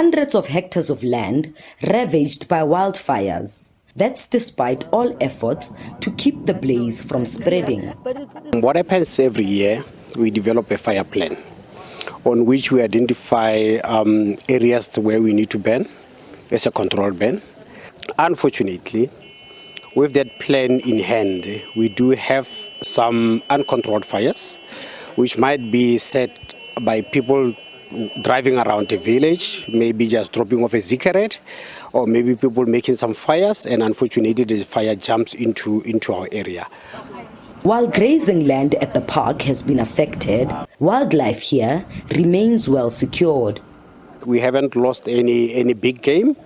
Hundreds of hectares of land ravaged by wildfires. That's despite all efforts to keep the blaze from spreading. What happens every year, we develop a fire plan on which we identify areas where we need to burn as a controlled burn. Unfortunately, with that plan in hand, we do have some uncontrolled fires, which might be set by people driving around the village, maybe just dropping off a cigarette, or maybe people making some fires, and unfortunately the fire jumps into our area. While grazing land at the park has been affected, wildlife here remains well secured. We haven't lost any big game,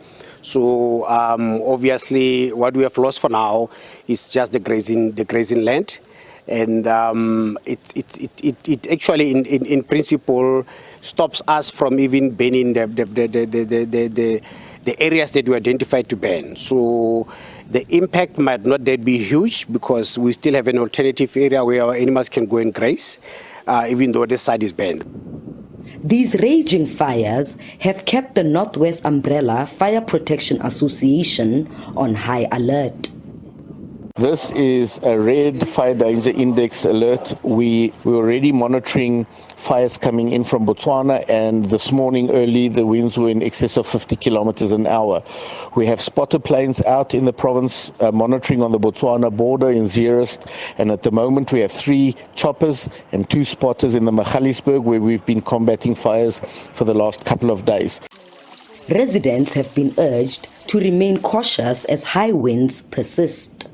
so obviously what we have lost for now is just the grazing land, and it actually in principle stops us from even burning the areas that we identified to burn. So the impact might not that be huge because we still have an alternative area where our animals can go and graze, even though this side is burned. These raging fires have kept the Northwest Umbrella Fire Protection Association on high alert. This is a red fire danger index alert. We're already monitoring fires coming in from Botswana, and this morning early the winds were in excess of 50 kilometers an hour. We have spotter planes out in the province monitoring on the Botswana border in Zeerust, and at the moment we have 3 choppers and 2 spotters in the Pilanesberg where we've been combating fires for the last couple of days. Residents have been urged to remain cautious as high winds persist.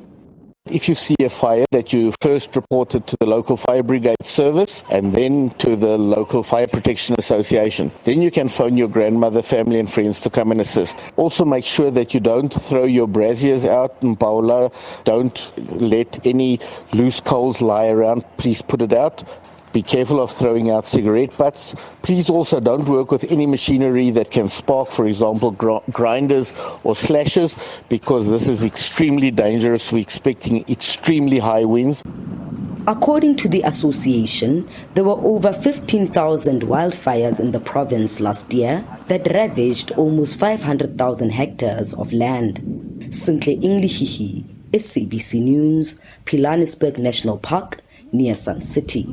If you see a fire, that you first report it to the local fire brigade service and then to the local fire protection association. Then you can phone your grandmother, family and friends to come and assist. Also make sure that you don't throw your braziers out in Paula. Don't let any loose coals lie around. Please put it out. Be careful of throwing out cigarette butts. Please also don't work with any machinery that can spark, for example, grinders or slashers, because this is extremely dangerous. We're expecting extremely high winds. According to the association, there were over 15,000 wildfires in the province last year that ravaged almost 500,000 hectares of land. Sinhle Inglihihi, SABC News, Pilanesberg National Park, near Sun City.